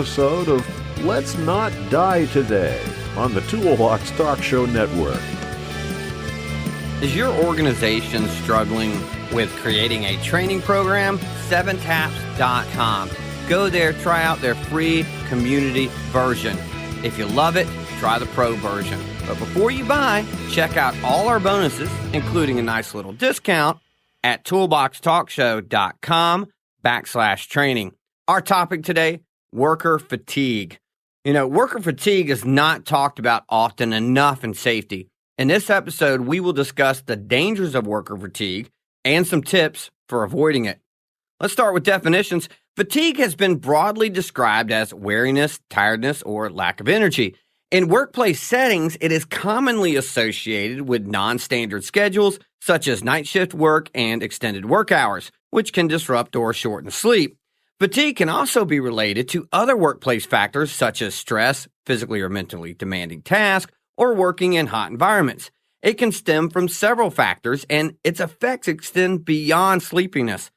episode of Let's Not Die Today on the Toolbox Talk Show Network. Is your organization struggling with creating a training program? 7taps.com. Go there, try out their free community version. If you love it, try the pro version. But before you buy, check out all our bonuses, including a nice little discount at toolboxtalkshow.com/training. Our topic today, worker fatigue. Worker fatigue is not talked about often enough in safety. In this episode, we will discuss the dangers of worker fatigue and some tips for avoiding it. Let's start with definitions. Fatigue has been broadly described as weariness, tiredness, or lack of energy. In workplace settings, it is commonly associated with non-standard schedules, such as night shift work and extended work hours, which can disrupt or shorten sleep. Fatigue can also be related to other workplace factors such as stress, physically or mentally demanding tasks, or working in hot environments. It can stem from several factors, and its effects extend beyond sleepiness.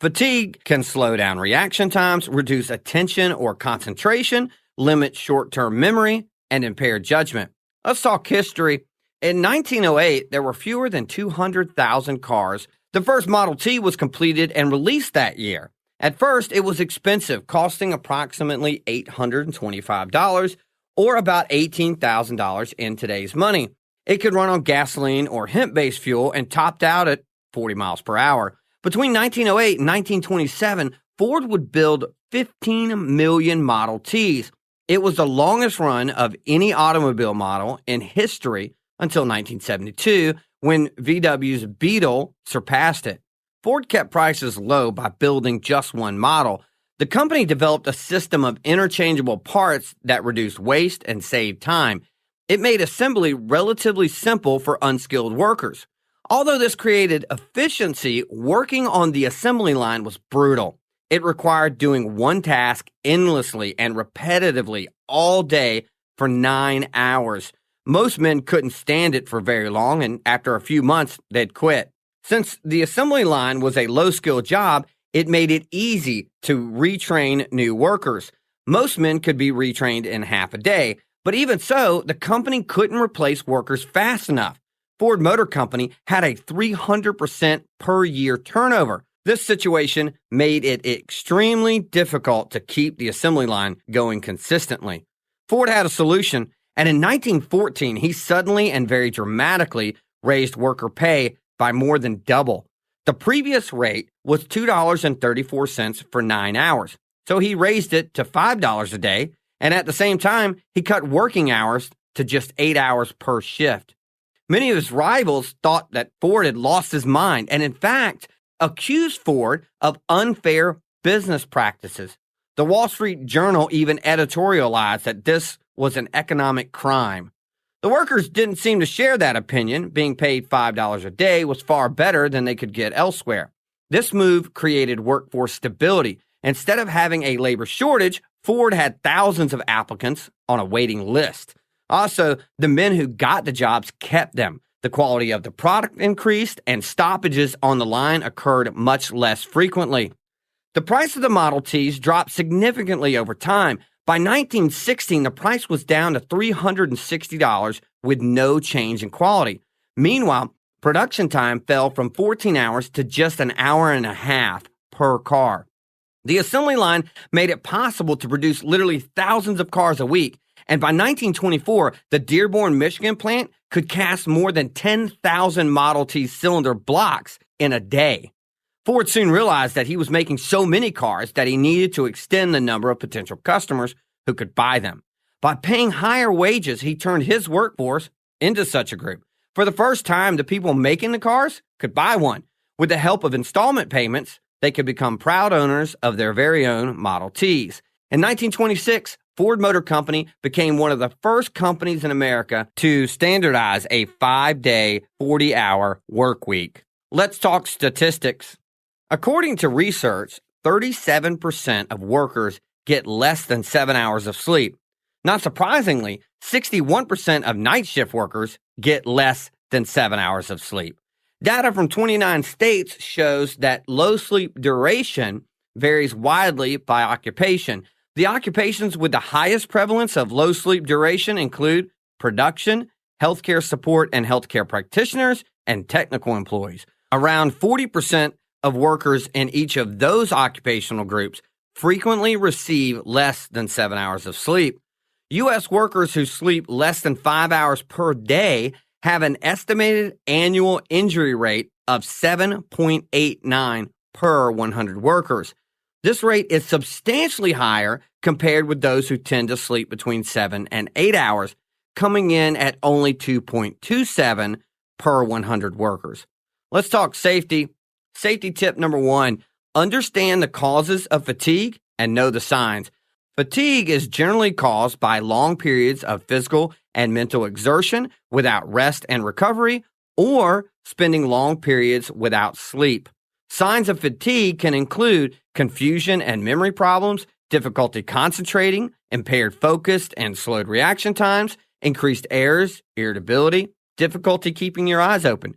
Fatigue can slow down reaction times, reduce attention or concentration, limit short-term memory, and impair judgment. Let's talk history. In 1908, there were fewer than 200,000 cars. The first Model T was completed and released that year. At first, it was expensive, costing approximately $825, or about $18,000 in today's money. It could run on gasoline or hemp-based fuel and topped out at 40 miles per hour. Between 1908 and 1927, Ford would build 15 million Model Ts. It was the longest run of any automobile model in history until 1972, when VW's Beetle surpassed it. Ford kept prices low by building just one model. The company developed a system of interchangeable parts that reduced waste and saved time. It made assembly relatively simple for unskilled workers. Although this created efficiency, working on the assembly line was brutal. It required doing one task endlessly and repetitively all day for 9 hours. Most men couldn't stand it for very long, and after a few months, they'd quit. Since the assembly line was a low-skill job, it made it easy to retrain new workers. Most men could be retrained in half a day, but even so, the company couldn't replace workers fast enough. Ford Motor Company had a 300% per year turnover. This situation made it extremely difficult to keep the assembly line going consistently. Ford had a solution, and in 1914, he suddenly and very dramatically raised worker pay by more than double. The previous rate was $2.34 for 9 hours, so he raised it to $5 a day, and at the same time, he cut working hours to just 8 hours per shift. Many of his rivals thought that Ford had lost his mind, and in fact, accused Ford of unfair business practices. The Wall Street Journal even editorialized that this was an economic crime. The workers didn't seem to share that opinion. Being paid $5 a day was far better than they could get elsewhere. This move created workforce stability. Instead of having a labor shortage, Ford had thousands of applicants on a waiting list. Also, the men who got the jobs kept them. The quality of the product increased, and stoppages on the line occurred much less frequently. The price of the Model Ts dropped significantly over time. By 1916, the price was down to $360 with no change in quality. Meanwhile, production time fell from 14 hours to just an hour and a half per car. The assembly line made it possible to produce literally thousands of cars a week, and by 1924, the Dearborn, Michigan plant could cast more than 10,000 Model T cylinder blocks in a day. Ford soon realized that he was making so many cars that he needed to extend the number of potential customers who could buy them. By paying higher wages, he turned his workforce into such a group. For the first time, the people making the cars could buy one. With the help of installment payments, they could become proud owners of their very own Model Ts. In 1926, Ford Motor Company became one of the first companies in America to standardize a 5-day, 40-hour work week. Let's talk statistics. According to research, 37% of workers get less than 7 hours of sleep. Not surprisingly, 61% of night shift workers get less than 7 hours of sleep. Data from 29 states shows that low sleep duration varies widely by occupation. The occupations with the highest prevalence of low sleep duration include production, healthcare support and healthcare practitioners, and technical employees. Around 40% of workers in each of those occupational groups frequently receive less than 7 hours of sleep. U.S. workers who sleep less than 5 hours per day have an estimated annual injury rate of 7.89 per 100 workers. This rate is substantially higher compared with those who tend to sleep between 7 and 8 hours, coming in at only 2.27 per 100 workers. Let's talk safety. Safety tip number 1, understand the causes of fatigue and know the signs. Fatigue is generally caused by long periods of physical and mental exertion without rest and recovery, or spending long periods without sleep. Signs of fatigue can include confusion and memory problems, difficulty concentrating, impaired focus and slowed reaction times, increased errors, irritability, difficulty keeping your eyes open,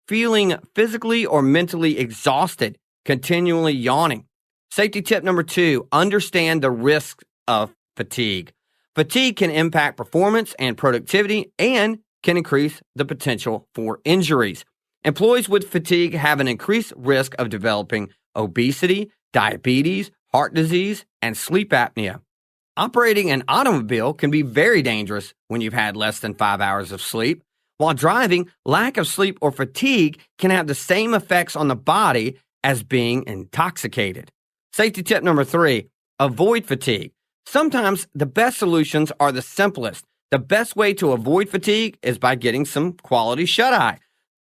feeling physically or mentally exhausted, continually yawning. Safety tip number 2, understand the risks of fatigue. Fatigue can impact performance and productivity and can increase the potential for injuries. Employees with fatigue have an increased risk of developing obesity, diabetes, heart disease, and sleep apnea. Operating an automobile can be very dangerous when you've had less than 5 hours of sleep. While driving, lack of sleep or fatigue can have the same effects on the body as being intoxicated. Safety tip number 3, avoid fatigue. Sometimes the best solutions are the simplest. The best way to avoid fatigue is by getting some quality shut-eye.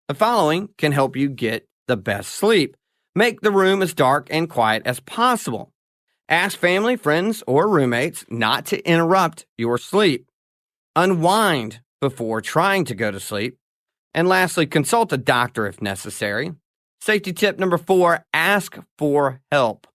The following can help you get the best sleep. Make the room as dark and quiet as possible. Ask family, friends, or roommates not to interrupt your sleep. Unwind before trying to go to sleep. And lastly, consult a doctor if necessary. Safety tip number 4, ask for help.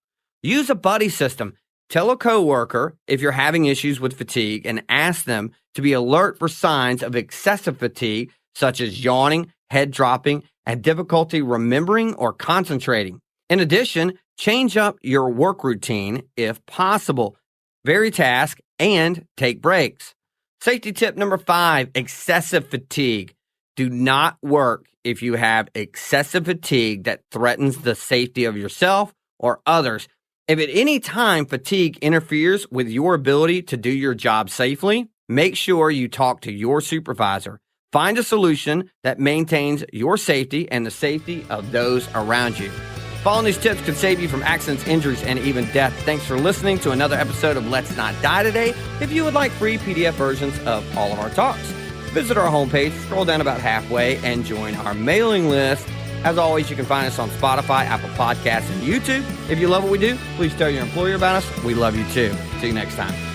Use a buddy system. Tell a coworker if you're having issues with fatigue and ask them to be alert for signs of excessive fatigue, such as yawning, head dropping, and difficulty remembering or concentrating. In addition, change up your work routine if possible. Vary tasks and take breaks. Safety tip number 5, excessive fatigue. Do not work if you have excessive fatigue that threatens the safety of yourself or others. If at any time fatigue interferes with your ability to do your job safely, make sure you talk to your supervisor. Find a solution that maintains your safety and the safety of those around you. Following these tips could save you from accidents, injuries, and even death. Thanks for listening to another episode of Let's Not Die Today. If you would like free PDF versions of all of our talks, visit our homepage, scroll down about halfway, and join our mailing list. As always, you can find us on Spotify, Apple Podcasts, and YouTube. If you love what we do, please tell your employer about us. We love you too. See you next time.